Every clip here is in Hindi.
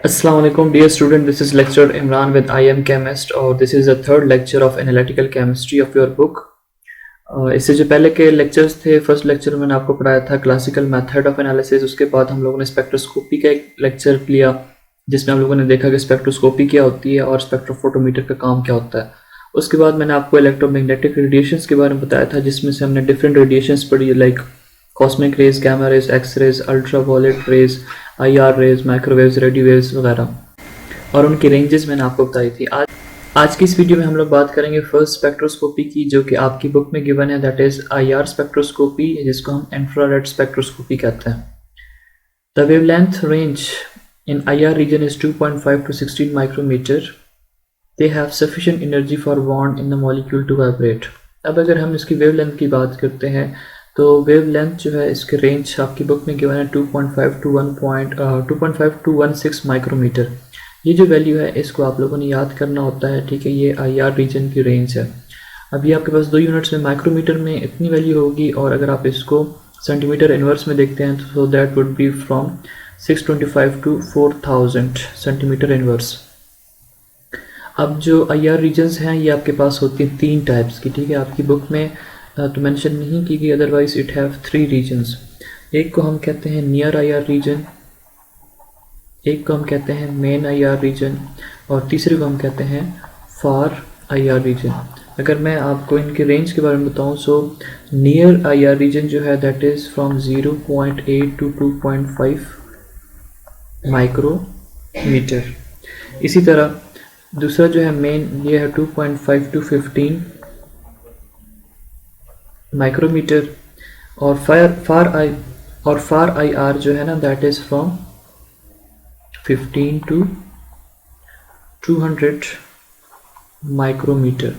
Assalamu alaikum dear student, this is lecturer Imran with I am chemist और this is the third lecture of analytical chemistry of your book. इससे जो पहले के लेक्चर्स थे, फर्स्ट लेक्चर मैंने आपको पढ़ाया था क्लासिकल मेथड ऑफ एनालिसिस। उसके बाद हम लोगों ने स्पेक्ट्रोस्कोपी का एक लेक्चर लिया जिसमें हम लोगों ने देखा कि स्पेक्ट्रोस्कोपी क्या होती है और स्पेक्ट्रोफोटोमीटर का काम क्या होता है। उसके बाद मैंने आपको इलेक्ट्रोमैग्नेटिक रेडिएशंस के बारे में बताया था जिसमें से हमने डिफरेंट रेडिएशंस पढ़ी, like cosmic rays, gamma rays, X rays, ultraviolet rays, IR rays, microwaves, radio waves वगैरह, और उनकी रेंजेस मैंने आपको बताई थी। आज की इस वीडियो में हम लोग बात करेंगे फर्स्ट स्पेक्ट्रोस्कोपी की, जो कि आपकी बुक में गिवन है, दैट इज IR स्पेक्ट्रोस्कोपी, जिसको हम इंफ्रारेड स्पेक्ट्रोस्कोपी कहते हैं। The wavelength range in IR region is 2.5 to 16 micrometer. They have sufficient energy for bond in the molecule to vibrate. अब अगर हम इसकी वेवलेंथ की बात करते हैं तो वेवलेंथ जो है, इसके रेंज आपकी बुक में गिवन है 2.5 to 16 माइक्रोमीटर। ये जो वैल्यू है इसको आप लोगों ने याद करना होता है, ठीक है। ये IR रीजन की रेंज है। अभी आपके पास 2 यूनिट्स में माइक्रोमीटर में इतनी वैल्यू होगी, और अगर आप इसको सेंटीमीटर इनवर्स में देखते हैं तो that would be from 625 to 4000 centimetre inverse. अब जो IR रीजन्स हैं ये आपके पास होती हैं 3 टाइप्स की, ठीक है। आपकी बुक में तो मेंशन नहीं की गई, अदरवाइज इट हैव 3 रीजन्स। एक को हम कहते हैं नियर IR रीजन, एक को हम कहते हैं मेन IR रीजन, और तीसरे को हम कहते हैं फार IR रीजन। अगर मैं आपको इनके रेंज के बारे में बताऊं, सो नियर IR रीजन जो है that is from 0.8 to 2.5 micrometer. इसी तरह दूसरा जो है मेन, ये है 2.5 to 15 माइक्रोमीटर, और फार IR जो है ना that is from 15 to 200 micrometer.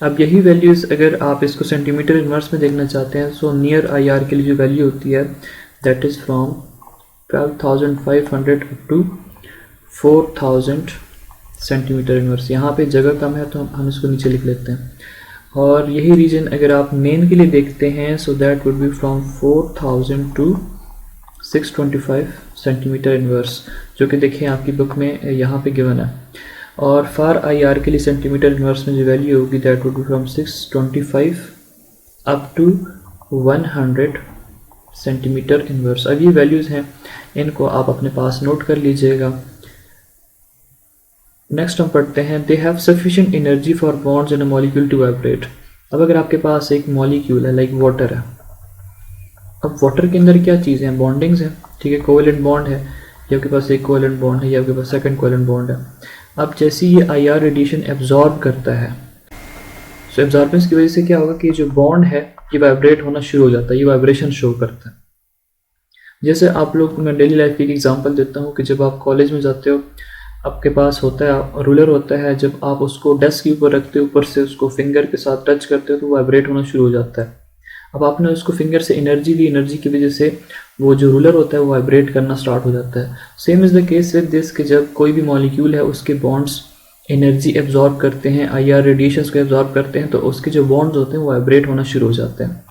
अब यही वैल्यूज़ अगर आप इसको सेंटीमीटर इनवर्स में देखना चाहते हैं, सो नियर IR के लिए जो वैल्यू होती है that is from 12,500 up to 4,000 centimeter inverse. यहाँ पे जगह कम है तो हम इसको नीचे लिख लेते हैं। और यही रीजन अगर आप मेन के लिए देखते हैं, so that would be from 4000 to 625 centimeter inverse, जो कि देखिए आपकी बुक में यहाँ पे गिवन है। और फार IR के लिए सेंटीमीटर इनवर्स में जो वैल्यू होगी that would be from 625 up to 100 centimeter inverse. अब ये वैल्यूज़ हैं, इनको आप अपने पास नोट कर लीजिएगा। नेक्स्ट हम पढ़ते हैं, they have sufficient energy for bonds in a molecule to vibrate. अब अगर आपके पास एक मॉलिक्यूल है लाइक वाटर है, अब वाटर के अंदर क्या चीज़ें हैं, बॉन्डिंग्स हैं, ठीक है। कोवेलेंट बॉन्ड है, या आपके पास एक कोवेलेंट बॉन्ड है, या आपके पास सेकंड कोवेलेंट बॉन्ड है। अब जैसे ये IR रेडिएशन एब्जॉर्ब करता है, सो एब्जॉर्बेंस की वजह से क्या होगा कि जो बॉन्ड है ये वाइब्रेट होना शुरू हो जाता है, ये वाइब्रेशन शो करता है। जैसे आप लोग, मैं डेली लाइफ की एक एग्जांपल देता हूँ कि जब आप कॉलेज में जाते हो, आपके पास होता है रूलर होता है, जब आप उसको डेस्क के ऊपर रखते हो, ऊपर से उसको फिंगर के साथ टच करते हो तो वाइब्रेट होना शुरू हो जाता है। अब आपने उसको फिंगर से एनर्जी दी, एनर्जी की वजह से वो जो रूलर होता है वो वाइब्रेट करना स्टार्ट हो जाता है। Same is the case with this, कि जब कोई भी मॉलिक्यूल है उसके बॉन्ड्स एनर्जी एब्जॉर्ब करते हैं, IR रेडिएशंस को एब्जॉर्ब करते हैं, तो उसके जो बॉन्ड्स होते हैं वो वाइब्रेट होना शुरू हो जाते हैं।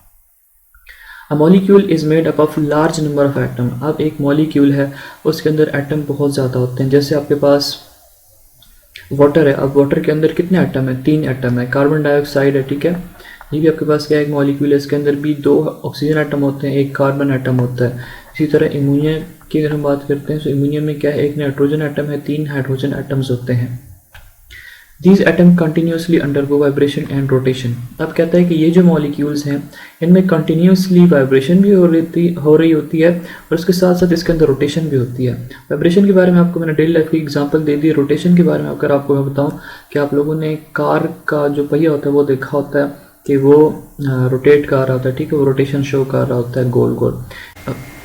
A molecule is made up of large number of atom. अब एक मॉलिक्यूल है उसके अंदर एटम बहुत ज़्यादा होते हैं। जैसे आपके पास वाटर है, अब वाटर के अंदर कितने एटम है, 3 एटम है, कार्बन डाइऑक्साइड है, ठीक है। ये भी आपके पास क्या है, एक मॉलिक्यूल है, इसके अंदर भी 2 ऑक्सीजन एटम होते हैं, एक कार्बन एटम होता है। इसी तरह इमोनिया की अगर हम बात करते हैं, तो इमोनियम में क्या है, एक नाइट्रोजन एटम है, 3 हाइड्रोजन एटम्स होते हैं। These atoms continuously undergo vibration and rotation। अब कहता है कि ये जो मॉलिक्यूल्स हैं इनमें कंटिन्यूसली वाइब्रेशन भी हो रही होती है, और उसके साथ साथ इसके अंदर रोटेशन भी होती है। वाइब्रेशन के बारे में आपको मैंने डेली लाइफ की एग्जांपल दे दी। रोटेशन के बारे में अगर आपको मैं बताऊं कि आप लोगों ने कार का जो पहिया होता है वो देखा होता है कि वो रोटेट कर रहा होता है, ठीक है, वो रोटेशन शो कर रहा होता है गोल गोल।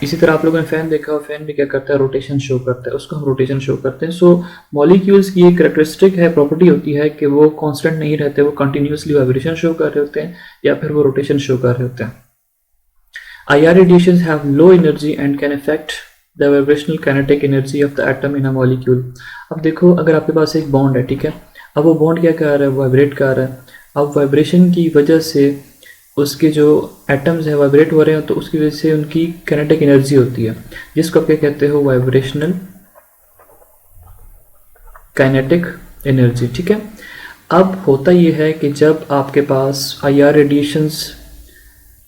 इसी तरह आप लोगों ने फैन देखा हो, फैन भी क्या करता है, रोटेशन शो करता है, उसको हम रोटेशन शो करते हैं। सो मॉलिक्यूल्स की एक कैरेक्टरिस्टिक है, प्रॉपर्टी होती है कि वो कांस्टेंट नहीं रहते, वो कंटिन्यूसली वाइब्रेशन शो कर रहे होते हैं या फिर वो रोटेशन शो कर रहे होते हैं। IR radiations have low energy and can affect the vibrational kinetic energy of the atom in a molecule। अब देखो, अगर आपके पास एक बॉन्ड है, ठीक है, अब वो बॉन्ड क्या कर रहा है, वाइब्रेट कर रहा है। अब वाइब्रेशन की वजह से उसके जो एटम्स हैं वाइब्रेट हो रहे हैं, तो उसकी वजह से उनकी काइनेटिक एनर्जी होती है, जिसको आप क्या कहते हो, वाइब्रेशनल काइनेटिक एनर्जी, ठीक है। अब होता ये है कि जब आपके पास IR रेडिएशंस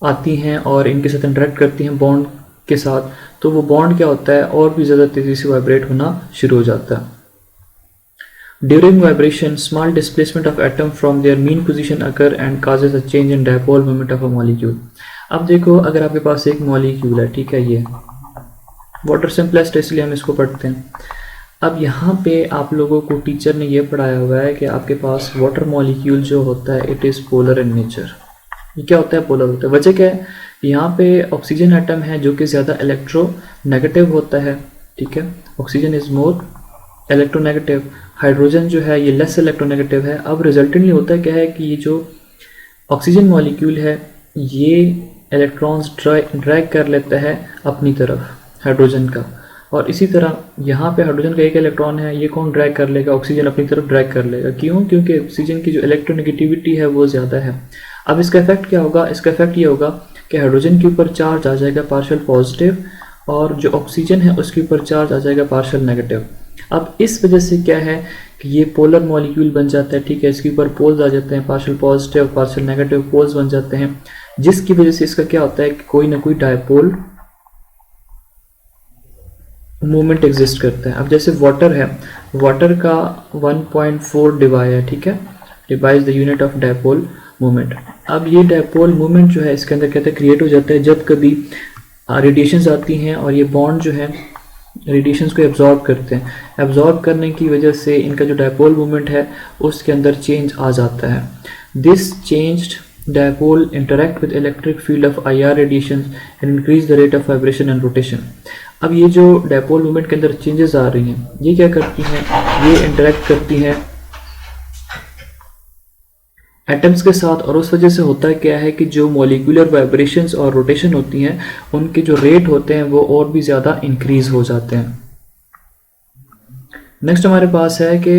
आती हैं और इनके साथ इंटरेक्ट करती हैं बॉन्ड के साथ, तो वो बॉन्ड क्या होता है और भी ज़्यादा तेज़ी से वाइब्रेट होना शुरू हो जाता है। During vibration, small displacement of atom from their mean position occur and causes a change in dipole moment of a molecule. अब देखो, अगर आपके पास एक मॉलिक्यूल है, ठीक है, ये वाटर सिंपलेस्ट, इसलिए हम इसको पढ़ते हैं। अब यहाँ पे आप लोगों को टीचर ने ये पढ़ाया हुआ है कि आपके पास वाटर मॉलिक्यूल जो होता है it is polar in nature. ये क्या होता है? पोलर होता है। वजह क्या है? यहाँ पे ऑक्सीजन एटम है जो कि ज़्यादा इलेक्ट्रोनेगेटिव होता है, ठीक है, oxygen is more electronegative, hydrogen जो है ये लेस इलेक्ट्रोनेगेटिव है। अब रिजल्टेंटली होता क्या है कि ये जो ऑक्सीजन मॉलिक्यूल है ये इलेक्ट्रॉन्स ड्रैग कर लेता है अपनी तरफ हाइड्रोजन का, और इसी तरह यहाँ पे हाइड्रोजन का एक इलेक्ट्रॉन है, ये कौन ड्रैग कर लेगा? ऑक्सीजन अपनी तरफ ड्रैग कर लेगा। क्यों? क्योंकि ऑक्सीजन की जो इलेक्ट्रोनेगेटिविटी है वो ज़्यादा है। अब इसका इफेक्ट क्या होगा? इसका इफेक्ट ये होगा कि हाइड्रोजन के ऊपर चार्ज आ जाएगा पार्शियल पॉजिटिव, और जो ऑक्सीजन है उसके ऊपर चार्ज आ जाएगा पार्शियल नेगेटिव। अब इस वजह से क्या है कि ये पोलर मॉलिक्यूल बन जाता है, ठीक है, इसके ऊपर पोल्स आ जाते हैं, partial positive partial negative poles बन जाते हैं, जिसकी वजह से इसका क्या होता है कि कोई ना कोई डायपोल मूवमेंट एग्जिस्ट करता है। अब जैसे वाटर है, वाटर का 1.4 डिवाई है, ठीक है, debye is the unit of dipole movement. अब ये डायपोल मूवमेंट जो है इसके अंदर कहते हैं क्रिएट हो जाता है जब कभी रेडिएशंस आती हैं और ये बॉन्ड जो है रेडिएशंस को एब्जॉर्ब करते हैं। एब्जॉर्ब करने की वजह से इनका जो डायपोल मूवमेंट है उसके अंदर चेंज आ जाता है। This changed dipole interact with electric field of IR radiation and increase the rate of vibration and rotation. अब ये जो डायपोल मूवमेंट के अंदर चेंजेस आ रही हैं ये क्या करती हैं? ये इंटरेक्ट करती हैं एटम्स के साथ, और उस वजह से होता है क्या है कि जो मॉलिक्यूलर वाइब्रेशंस और रोटेशन होती हैं उनके जो रेट होते हैं वो और भी ज़्यादा इंक्रीज हो जाते हैं। नेक्स्ट हमारे पास है कि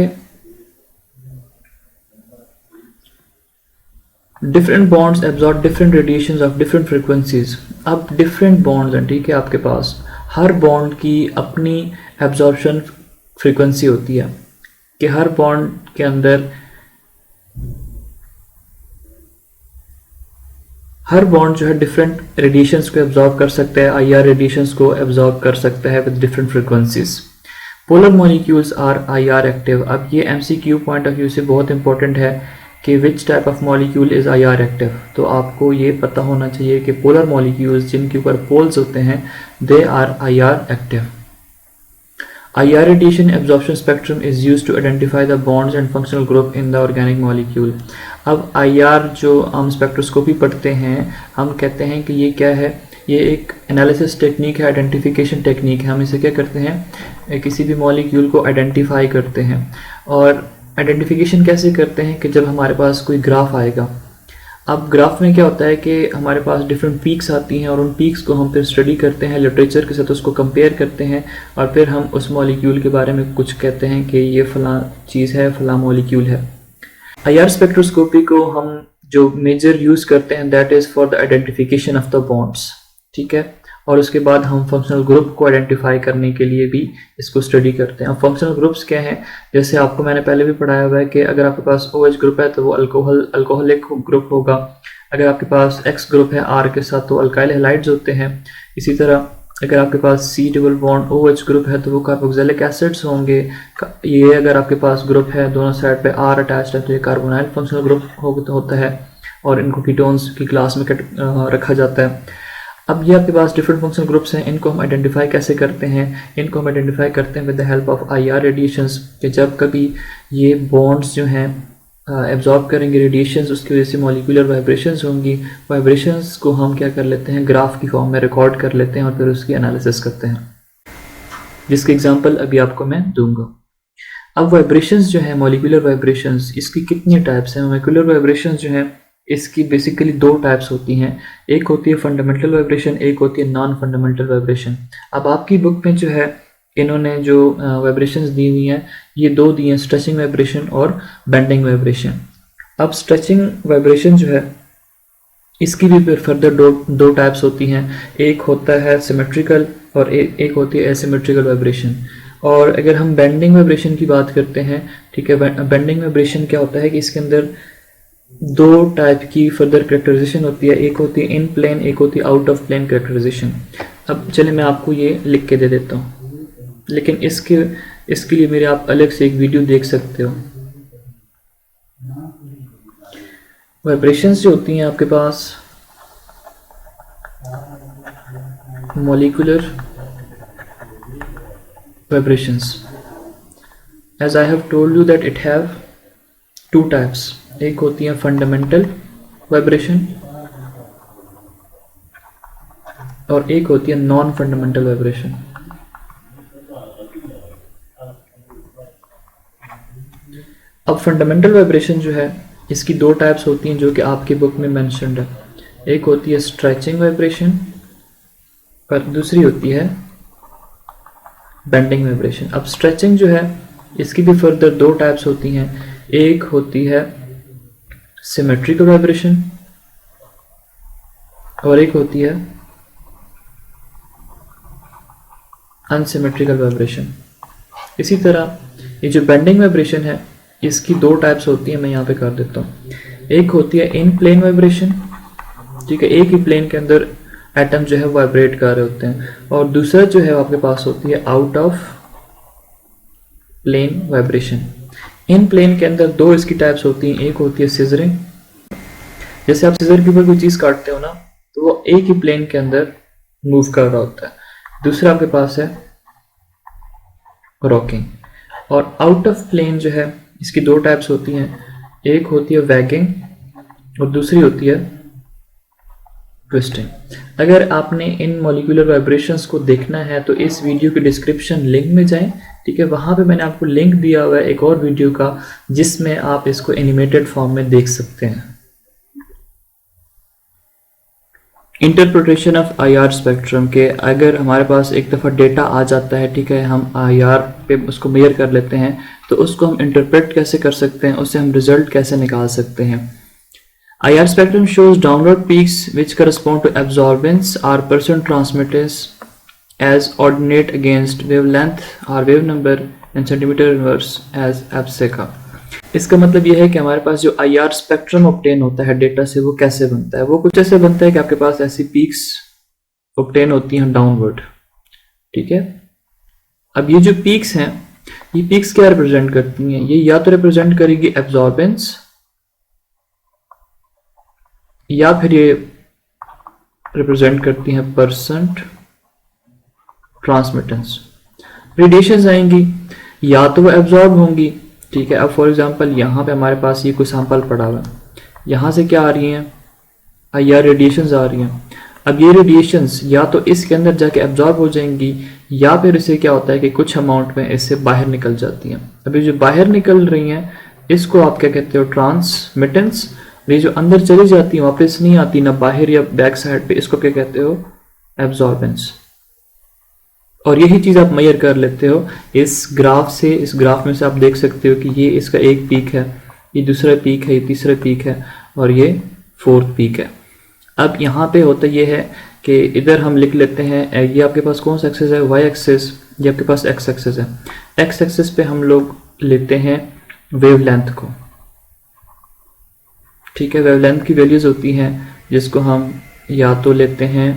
different bonds absorb different radiations of different frequencies. अब डिफरेंट बॉन्ड्स हैं, ठीक है, आपके पास हर बॉन्ड की अपनी एब्जॉर्प्शन फ्रीक्वेंसी होती है कि हर बॉन्ड के अंदर हर बॉन्ड जो है डिफरेंट रेडिएशंस को एब्जॉर्ब कर सकता है, IR रेडिएशंस को एब्जॉर्ब कर सकता है with different frequencies. Polar molecules are IR active. अब ये MCQ पॉइंट ऑफ व्यू से बहुत इंपॉर्टेंट है कि which type of molecule is IR active. तो आपको ये पता होना चाहिए कि पोलर मॉलिक्यूल्स जिनके ऊपर पोल्स होते हैं they are IR active. IR radiation absorption spectrum is used to identify the bonds and functional group in the organic molecule। अब IR जो हम स्पेक्ट्रोस्कोपी पढ़ते हैं हम कहते हैं कि ये क्या है? ये एक एनालिसिस टेक्निक है, आइडेंटिफिकेशन टेक्निक है। हम इसे क्या करते हैं? किसी भी मॉलिक्यूल को आइडेंटिफाई करते हैं। और आइडेंटिफिकेशन कैसे करते हैं कि जब हमारे पास कोई ग्राफ आएगा। अब ग्राफ में क्या होता है कि हमारे पास डिफरेंट पीक्स आती हैं और उन पीक्स को हम फिर स्टडी करते हैं लिटरेचर के साथ, उसको कंपेयर करते हैं और फिर हम उस मॉलिक्यूल के बारे में कुछ कहते हैं कि ये फ़लाँ चीज़ है, फ़लाँ मॉलिक्यूल है। IR स्पेक्ट्रोस्कोपी को हम जो मेजर यूज़ करते हैं that is for the identification of the bonds, ठीक है, और उसके बाद हम फंक्शनल ग्रुप को आइडेंटिफाई करने के लिए भी इसको स्टडी करते हैं। अब फंक्शनल ग्रुप्स क्या हैं? जैसे आपको मैंने पहले भी पढ़ाया हुआ है कि अगर आपके पास OH ग्रुप है तो वो अल्कोहलिक ग्रुप होगा। अगर आपके पास X ग्रुप है R के साथ तो अल्काइल हैलाइड्स होते हैं। इसी तरह अगर आपके पास C double bond OH group है तो वो कार्बोक्सिलिक एसिड्स होंगे। ये अगर आपके पास ग्रुप है दोनों साइड पे R अटैच्ड है तो ये कार्बोनाइल फंक्शनल ग्रुप होता है और इनको कीटोन्स की क्लास में रखा जाता है। अब ये आपके पास डिफरेंट फंक्शनल ग्रुप्स हैं, इनको हम आइडेंटिफाई कैसे करते हैं? इनको हम आइडेंटिफाई करते हैं with the help of IR radiations कि जब कभी ये बॉन्ड्स जो हैं एब्जॉर्ब करेंगे रेडिएशंस, उसकी वजह से मॉलिक्यूलर वाइब्रेशंस होंगी। वाइब्रेशंस को हम क्या कर लेते हैं? ग्राफ की फॉर्म में रिकॉर्ड कर लेते हैं और फिर उसकी एनालिसिस करते हैं, जिसकी एग्जांपल अभी आपको मैं दूंगा। अब वाइब्रेशंस जो है मॉलिक्यूलर वाइब्रेशंस, इसकी कितनी टाइप्स हैं? मॉलिक्यूलर वाइब्रेशंस जो हैं इसकी बेसिकली दो टाइप्स होती हैं। एक होती है फंडामेंटल वाइब्रेशन, एक होती है नॉन फंडामेंटल वाइब्रेशन। अब आपकी बुक में जो है इन्होंने जो वाइब्रेशंस दी हुई हैं ये दो दी हैं, स्ट्रेचिंग वाइब्रेशन और बेंडिंग वाइब्रेशन। अब स्ट्रेचिंग वाइब्रेशन जो है इसकी भी फिर फर्दर दो टाइप्स होती हैं। एक होता है सिमेट्रिकल और एक होती है एसिमेट्रिकल वाइब्रेशन। और अगर हम बेंडिंग वाइब्रेशन की बात करते हैं, ठीक है, बेंडिंग वाइब्रेशन क्या होता है कि इसके अंदर दो टाइप की फर्दर कैरेक्टराइजेशन होती है, एक होती है इन प्लेन, एक होती है आउट ऑफ प्लेन कैरेक्टराइजेशन। अब चलिए मैं आपको ये लिख के दे देता हूँ, लेकिन इसके लिए मेरे आप अलग से एक वीडियो देख सकते हो। वाइब्रेशंस जो होती हैं आपके पास, molecular vibrations, as I have told you that it have two types, एक होती है fundamental vibration और एक होती है non fundamental vibration। अब fundamental vibration जो है इसकी दो टाइप्स होती हैं जो कि आपके बुक में मेंशन्ड है, एक होती है stretching vibration और दूसरी होती है बेंडिंग वाइब्रेशन। अब स्ट्रेचिंग जो है इसकी भी फर्दर दो टाइप्स होती हैं, एक होती है सिमेट्रिकल वाइब्रेशन और एक होती है अनसिमेट्रिकल वाइब्रेशन। इसी तरह ये जो बेंडिंग वाइब्रेशन है इसकी दो टाइप्स होती है, मैं यहाँ पे कर देता हूँ। एक होती है इन प्लेन वाइब्रेशन, ठीक है, एक ही प्लेन के अंदर एटम जो है वाइब्रेट कर रहे होते हैं, और दूसरा जो है आपके पास होती है out of plane vibration. In plane के अंदर दो इसकी टाइप्स होती हैं, एक होती है सिजरिंग, जैसे आप सिजर के ऊपर कोई चीज काटते हो ना तो वो एक ही प्लेन के अंदर मूव कर रहा होता है। दूसरा आपके पास है रॉकिंग। और आउट ऑफ प्लेन जो है इसकी दो टाइप्स होती हैं, एक होती है वैगिंग और दूसरी होती है ट्विस्टिंग। अगर आपने इन मॉलिक्यूलर वाइब्रेशंस को देखना है तो इस वीडियो के डिस्क्रिप्शन लिंक में जाएं, ठीक है, वहां पे मैंने आपको लिंक दिया हुआ है एक और वीडियो का जिसमें आप इसको एनिमेटेड फॉर्म में देख सकते हैं। इंटरप्रिटेशन ऑफ आईआर स्पेक्ट्रम के, अगर हमारे पास एक दफ़ा डेटा आ जाता है, ठीक है, हम आईआर पे उसको मेजर कर लेते हैं तो उसको हम इंटरप्रेट कैसे कर सकते हैं, उससे हम रिजल्ट कैसे निकाल सकते हैं। IR spectrum shows downward peaks which correspond to absorbance or percent transmittance as ordinate against wavelength or wave number in centimeter inverse as abscissa। इसका मतलब यह है कि हमारे पास जो IR स्पेक्ट्रम ऑब्टेन होता है डेटा से वो कैसे बनता है। वो कुछ ऐसे बनता है कि आपके पास ऐसी पीक्स ऑब्टेन होती हैं डाउनवर्ड, ठीक है। अब ये जो पीक्स हैं, ये पीक्स क्या रिप्रेजेंट करती हैं, ये या तो रिप्रेजेंट करेगी एब्जॉर्बेंस या फिर ये रिप्रेजेंट करती हैं परसेंट ट्रांसमिटेंस। रेडिएशंस आएंगी या तो वो एब्जॉर्ब होंगी, ठीक है। अब फॉर एग्जांपल यहाँ पे हमारे पास ये कोई सैंपल पड़ा हुआ है, यहाँ से क्या आ रही हैं या रेडिएशंस आ रही हैं। अब ये रेडिएशंस या तो इसके अंदर जाके एब्जॉर्ब हो जाएंगी या फिर इसे क्या होता है कि कुछ अमाउंट में इससे बाहर निकल जाती हैं। अभी जो बाहर निकल रही हैं इसको आप क्या कहते हो, ट्रांसमिटेंस। ये जो अंदर चली जाती है वापस नहीं आती ना बाहर या बैक साइड पे, इसको क्या कहते हो, एब्जॉर्बेंस। और यही चीज आप मेजर कर लेते हो इस ग्राफ से। इस ग्राफ में से आप देख सकते हो कि ये इसका एक पीक है, ये दूसरा पीक है, ये तीसरा पीक है और ये फोर्थ पीक है। अब यहाँ पे होता ये है कि इधर हम लिख लेते हैं, ये आपके पास कौन सा एक्सेस है, वाई एक्सेस, ये आपके पास एक्स एक्सेस है। एक्स एक्सेस पे हम लोग लेते हैं वेवलेंथ को, ठीक है। वेवलेंथ की वैल्यूज होती हैं जिसको हम या तो लेते हैं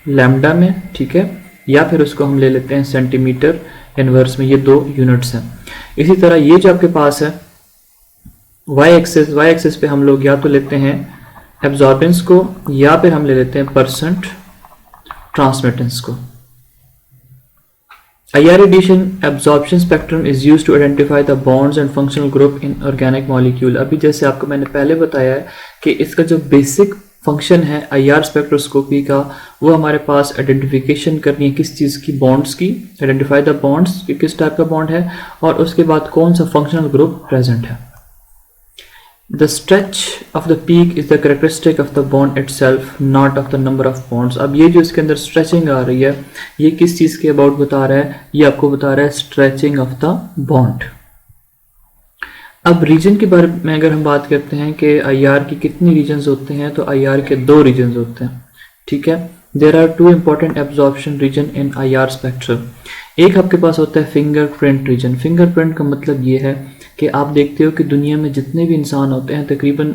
लैम्डा में, ठीक है, या फिर उसको हम ले लेते हैं सेंटीमीटर इनवर्स में, ये दो यूनिट्स हैं। इसी तरह ये जो आपके पास है वाई एक्सेस पे हम लोग या तो लेते हैं एब्जॉर्बेंस को या फिर हम ले लेते हैं परसेंट ट्रांसमिटेंस को। IR radiation absorption spectrum is used to identify the bonds and functional group in organic molecule। अभी जैसे आपको मैंने पहले बताया है कि इसका जो बेसिक फंक्शन है IR स्पेक्ट्रोस्कोपी का, वो हमारे पास आइडेंटिफिकेशन करनी है किस चीज़ की, बॉन्ड्स की, आइडेंटिफाई द बॉन्ड्स कि किस टाइप का बॉन्ड है और उसके बाद कौन सा फंक्शनल ग्रुप प्रेजेंट है। The stretch of the peak is the characteristic of the bond itself, not of the number of bonds। अब ये जो इसके अंदर स्ट्रेचिंग आ रही है ये किस चीज़ के अबाउट बता रहा है, ये आपको बता रहा है स्ट्रेचिंग ऑफ द बॉन्ड। अब रीजन के बारे में अगर हम बात करते हैं कि IR की कितनी रीजन्स होते हैं, तो IR के दो रीजन्स होते हैं, ठीक है। There are two important absorption region in IR spectrum. एक आपके पास होता है फिंगरप्रिंट रीजन। फिंगरप्रिंट का मतलब ये है कि आप देखते हो कि दुनिया में जितने भी इंसान होते हैं तकरीबन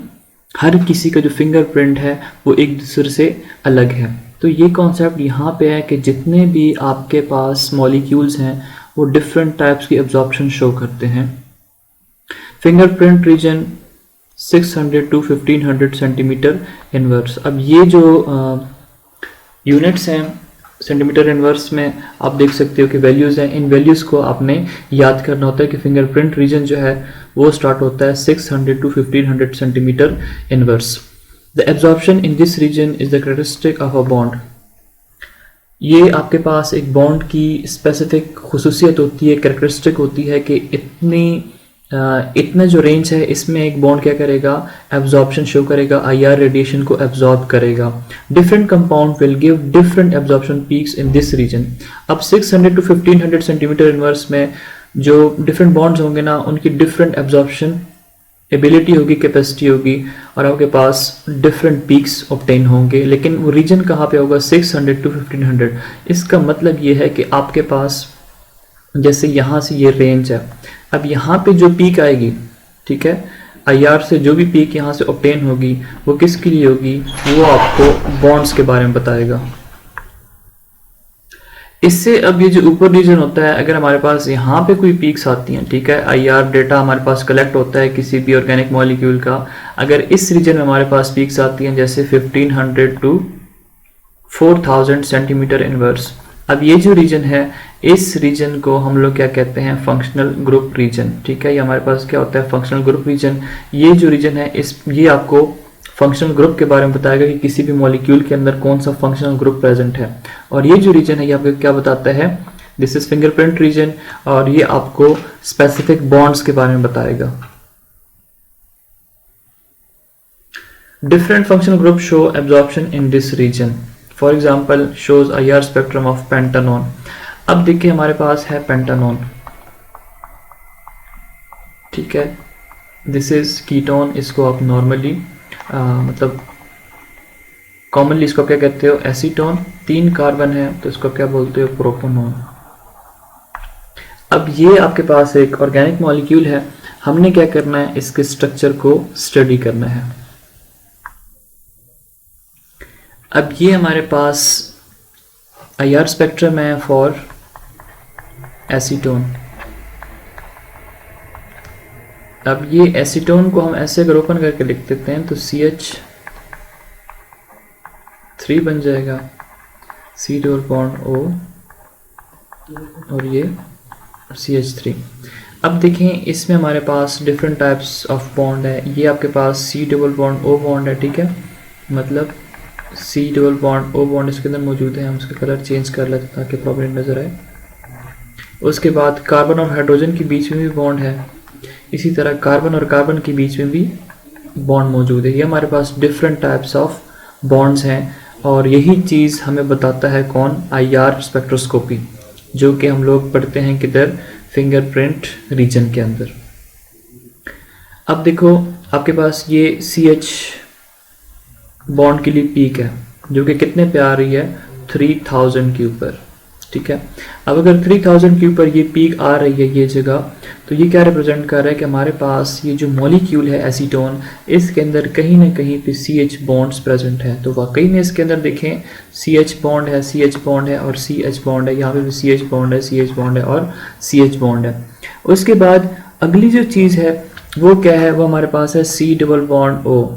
हर किसी का जो फिंगरप्रिंट है वो एक दूसरे से अलग है। तो ये कॉन्सेप्ट यहाँ पे है कि जितने भी आपके पास मॉलिक्यूल्स हैं वो डिफरेंट टाइप्स की एब्जॉर्प्शन शो करते हैं। Fingerprint region 600 to 1500 centimeter inverse. अब ये जो यूनिट्स हैं सेंटीमीटर इनवर्स में आप देख सकते हो कि वैल्यूज़ हैं। इन वैल्यूज़ को आपने याद करना होता है कि फिंगरप्रिंट रीजन जो है वो स्टार्ट होता है 600 to 1500 centimeter inverse. The absorption in this region is the characteristic of a bond. ये आपके पास एक बॉन्ड की स्पेसिफिक खुसूसियत होती है, कैरेक्टरिस्टिक होती है कि इतना जो रेंज है इसमें एक बॉन्ड क्या करेगा, एब्जॉर्प्शन शो करेगा, IR रेडिएशन को एब्जॉर्ब करेगा। Different compound will give different absorption peaks in this region. अब 600 to 1500 सेंटीमीटर इनवर्स में जो डिफरेंट बॉन्ड्स होंगे ना उनकी डिफरेंट एब्जॉर्प्शन एबिलिटी होगी, कैपेसिटी होगी और आपके पास डिफरेंट पीक्स ऑब्टेन होंगे। लेकिन वो रीजन कहाँ पे होगा, 600 to 1500। इसका मतलब ये है कि आपके पास जैसे यहाँ से ये रेंज है, अब यहाँ पे जो पीक आएगी, ठीक है, IR से जो भी पीक यहाँ से ऑब्टेन होगी वो किसके लिए होगी, वो आपको बॉन्ड्स के बारे में बताएगा। इससे अब ये जो ऊपर रीजन होता है, अगर हमारे पास यहाँ पे कोई पीक्स आती हैं, ठीक है, IR डेटा हमारे पास कलेक्ट होता है किसी भी ऑर्गेनिक मॉलिक्यूल का, अगर इस रीजन में हमारे पास पीक्स आती हैं जैसे 1500 to 4000 सेंटीमीटर इनवर्स। अब ये जो रीजन है इस रीजन को हम लोग क्या कहते हैं, फंक्शनल ग्रुप रीजन। ठीक है, ये हमारे पास क्या होता है, फंक्शनल ग्रुप रीजन। ये जो रीजन है ये आपको फंक्शनल ग्रुप के बारे में बताएगा कि किसी भी मॉलिक्यूल के अंदर कौन सा फंक्शनल ग्रुप प्रेजेंट है। और ये जो रीजन है ये आपको क्या बताता है, दिस इज फिंगरप्रिंट रीजन, और ये आपको स्पेसिफिक बॉन्ड्स के बारे में बताएगा। Different functional group show absorption in this region. For example shows IR spectrum of pentanone. अब देखिए हमारे पास है पेंटानोन, ठीक है, दिस इज कीटोन। इसको आप नॉर्मली मतलब कॉमनली इसको क्या कहते हो, एसीटोन। 3 कार्बन है तो इसको क्या बोलते हो, प्रोपोनोन। अब ये आपके पास एक ऑर्गेनिक मॉलिक्यूल है, हमने क्या करना है, इसके स्ट्रक्चर को स्टडी करना है। अब ये हमारे पास IR स्पेक्ट्रम है फॉर एसीटोन। अब ये एसीटोन को हम ऐसे अगर ओपन करके लिख देते हैं तो CH3 बन जाएगा, C डबल बॉन्ड O और ये CH3। अब देखें इसमें हमारे पास डिफरेंट टाइप्स ऑफ बॉन्ड है। ये आपके पास C double bond O bond है, ठीक है, मतलब C double bond O bond इसके अंदर मौजूद है। हम इसका कलर चेंज कर लेते हैं ताकि प्रॉपर नजर आए। उसके बाद कार्बन और हाइड्रोजन के बीच में भी बॉन्ड है, इसी तरह कार्बन और कार्बन के बीच में भी बॉन्ड मौजूद है। ये हमारे पास डिफरेंट टाइप्स ऑफ बॉन्ड्स हैं और यही चीज़ हमें बताता है कौन, IR स्पेक्ट्रोस्कोपी, जो कि हम लोग पढ़ते हैं किधर, फिंगरप्रिंट रीजन के अंदर। अब देखो आपके पास ये CH बॉन्ड के लिए पीक है जो कि कितने पे आ रही है, 3000 के ऊपर, ठीक है। अब अगर 3000 के ऊपर ये पीक आ रही है ये जगह, तो ये क्या रिप्रेजेंट कर रहा है कि हमारे पास ये जो मॉलिक्यूल है एसीटोन, इसके अंदर कहीं ना कहीं पे CH बॉन्ड्स प्रेजेंट है। तो वाकई में इसके अंदर देखें CH बॉन्ड है, CH बॉन्ड है और CH बॉन्ड है, यहाँ पे भी CH बॉन्ड है, CH बॉन्ड है और CH बॉन्ड है। उसके बाद अगली जो चीज़ है वो क्या है, वो हमारे पास है C double bond O।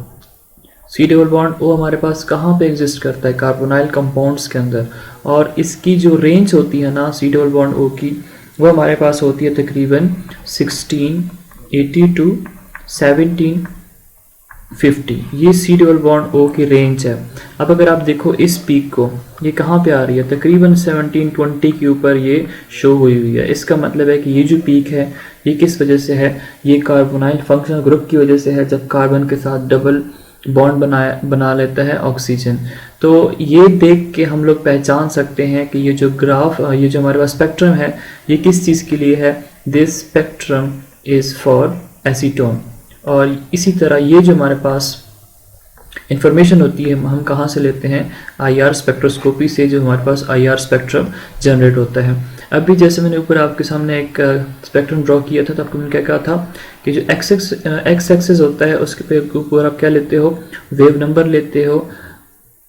C double bond O हमारे पास कहाँ पे एग्जिस्ट करता है, कार्बोनाइल कंपाउंड्स के अंदर, और इसकी जो रेंज होती है ना C डबल बॉन्ड O की, वो हमारे पास होती है तकरीबन 1680 to 1750। ये C डबल बॉन्ड O की रेंज है। अब अगर आप देखो इस पीक को, ये कहाँ पे आ रही है, तकरीबन 1720 के ऊपर ये शो हुई है। इसका मतलब है कि ये जो पीक है ये किस वजह से है, ये कार्बोनाइल फंक्शनल ग्रुप की वजह से है, जब कार्बन के साथ डबल बॉन्ड बना लेता है ऑक्सीजन। तो ये देख के हम लोग पहचान सकते हैं कि ये जो ग्राफ, ये जो हमारे पास स्पेक्ट्रम है, ये किस चीज़ के लिए है, this spectrum is for acetone. और इसी तरह ये जो हमारे पास इन्फॉर्मेशन होती है हम कहाँ से लेते हैं, आईआर स्पेक्ट्रोस्कोपी से, जो हमारे पास आईआर स्पेक्ट्रम जनरेट होता है। अभी जैसे मैंने ऊपर आपके सामने एक स्पेक्ट्रम ड्रॉ किया था, तो आपको मैंने क्या कहा था कि जो एक्स एक्सिस होता है उसके ऊपर आप क्या लेते हो, वेव नंबर लेते हो,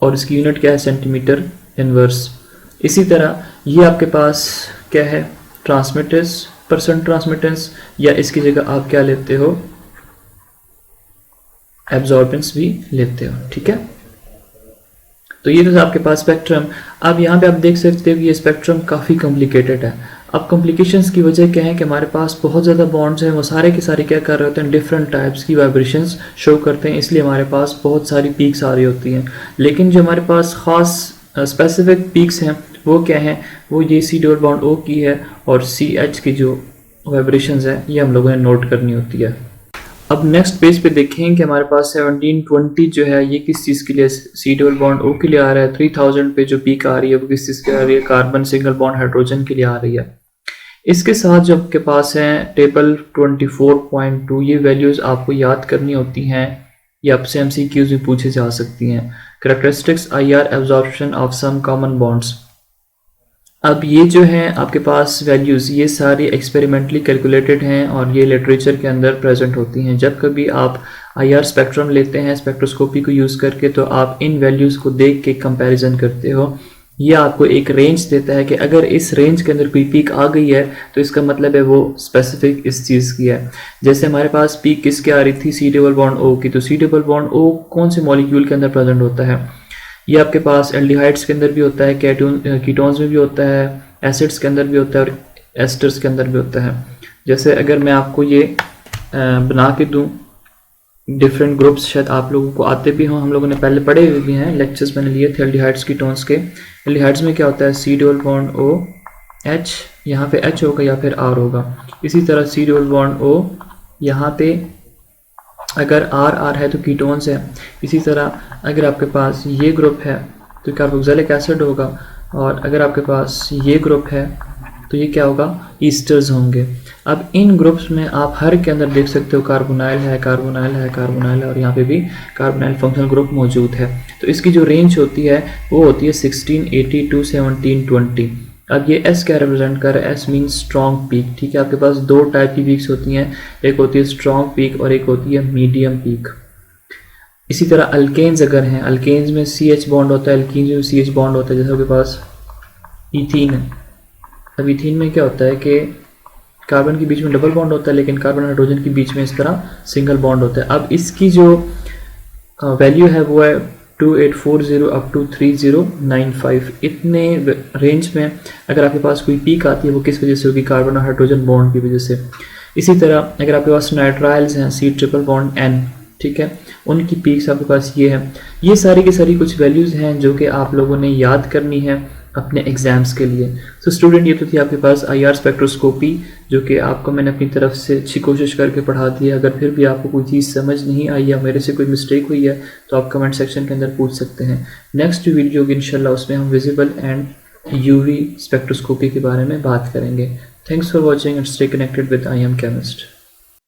और इसकी यूनिट क्या है, सेंटीमीटर इनवर्स। इसी तरह ये आपके पास क्या है, ट्रांसमिटेंस, परसेंट ट्रांसमिटेंस, या इसकी जगह आप क्या लेते हो, एब्जॉर्बेंस भी लेते हो। ठीक है, तो ये तो आपके पास स्पेक्ट्रम। अब यहाँ पे आप देख सकते हो कि ये स्पेक्ट्रम काफ़ी कॉम्प्लिकेटेड है। अब कॉम्प्लिकेशंस की वजह क्या है कि हमारे पास बहुत ज़्यादा बॉन्ड्स हैं, वो सारे के सारे क्या कर रहे होते हैं, डिफरेंट टाइप्स की वाइब्रेशंस शो करते हैं, इसलिए हमारे पास बहुत सारी पीक्स आ रही होती हैं। लेकिन जो हमारे पास ख़ास स्पेसिफिक पीक्स हैं वो क्या हैं, वो ये सी डबल बॉन्ड ओ की है, और सी एच की जो वाइब्रेशंस है ये हम लोगों ने नोट करनी होती है। अब नेक्स्ट पेज पे देखें कि हमारे पास 1720 जो है ये किस चीज़ के लिए, सी डबल बॉन्ड ओ के लिए आ रहा है। 3000 पे जो पीक आ रही है वो किस चीज़ के आ रही है, कार्बन सिंगल बॉन्ड हाइड्रोजन के लिए आ रही है। इसके साथ जो आपके पास है टेबल 24.2, ये वैल्यूज़ आपको याद करनी होती हैं, ये आपसे MCQs भी पूछे जा सकती हैं। Characteristics IR absorption of some common bonds. अब ये जो है आपके पास वैल्यूज़, ये सारी एक्सपेरिमेंटली कैलकुलेटेड हैं और ये लिटरेचर के अंदर प्रेजेंट होती हैं। जब कभी आप आईआर स्पेक्ट्रम लेते हैं स्पेक्ट्रोस्कोपी को यूज़ करके, तो आप इन वैल्यूज़ को देख के कंपैरिजन करते हो। ये आपको एक रेंज देता है कि अगर इस रेंज के अंदर कोई पीक आ गई है तो इसका मतलब है वो स्पेसिफिक इस चीज़ की है। जैसे हमारे पास पीक किसके आ रही थी, सी डबल बॉन्ड ओ की। तो सी डबल बॉन्ड ओ कौन से मॉलिक्यूल के अंदर प्रेजेंट होता है, ये आपके पास एल्डिहाइड्स के अंदर भी होता है, कीटोन्स में भी होता है, एसिड्स के अंदर भी होता है, और एस्टर्स के अंदर भी होता है। जैसे अगर मैं आपको ये बना के दूं, डिफरेंट ग्रुप्स शायद आप लोगों को आते भी हों, हम लोगों ने पहले पढ़े हुए भी हैं, लेक्चर्स मैंने लिए थे एल्डिहाइड्स कीटोन्स के। एल्डिहाइड्स में क्या होता है, C double bond O H, यहाँ पे एच होगा या फिर आर होगा। इसी तरह सी डबल बॉन्ड ओ, यहाँ पे अगर आर आर है तो कीटोन्स है। इसी तरह अगर आपके पास ये ग्रुप है तो कार्बोक्सिलिक एसिड होगा, और अगर आपके पास ये ग्रुप है तो ये क्या होगा, ईस्टर्स होंगे। अब इन ग्रुप्स में आप हर के अंदर देख सकते हो कार्बोनाइल है, कार्बोनाइल है, कार्बोनाइल है, और यहाँ पे भी कार्बोनाइल फंक्शनल ग्रुप मौजूद है। तो इसकी जो रेंज होती है वो होती है 1680 to 1720। अब ये एस क्या रिप्रेजेंट कर रहा है, एस मीन स्ट्रॉन्ग पीक। ठीक है, आपके पास दो टाइप की पीक्स होती हैं, एक होती है स्ट्रॉन्ग पीक और एक होती है मीडियम पीक। इसी तरह अल्केन्स अगर हैं, अल्केन्स में CH बॉन्ड होता है, अल्कीन्स में CH बॉन्ड होता है। जैसे आपके पास इथीन है, अब इथीन में क्या होता है कि कार्बन के बीच में डबल बॉन्ड होता है, लेकिन कार्बन हाइड्रोजन के बीच में इस तरह सिंगल बॉन्ड होता है। अब इसकी जो वैल्यू है वो है 2840 अप टू 3095। इतने रेंज में अगर आपके पास कोई पीक आती है वो किस वजह से होगी, कार्बन और हाइड्रोजन बॉन्ड की वजह से। इसी तरह अगर आपके पास नाइट्राइल्स हैं, C ट्रिपल बॉन्ड N, ठीक है, उनकी पीक्स आपके पास ये है। ये सारी की सारी कुछ वैल्यूज़ हैं जो कि आप लोगों ने याद करनी है अपने एग्जाम्स के लिए। सो स्टूडेंट, ये तो थी आपके पास आईआर स्पेक्ट्रोस्कोपी, जो कि आपको मैंने अपनी तरफ से अच्छी कोशिश करके पढ़ा दी है। अगर फिर भी आपको कोई चीज़ समझ नहीं आई या मेरे से कोई मिस्टेक हुई है तो आप कमेंट सेक्शन के अंदर पूछ सकते हैं। नेक्स्ट वीडियो होगी इंशाल्लाह, उसमें हम विजिबल एंड यूवी स्पेक्ट्रोस्कोपी के बारे में बात करेंगे। Thanks for watching and stay connected with I am chemist.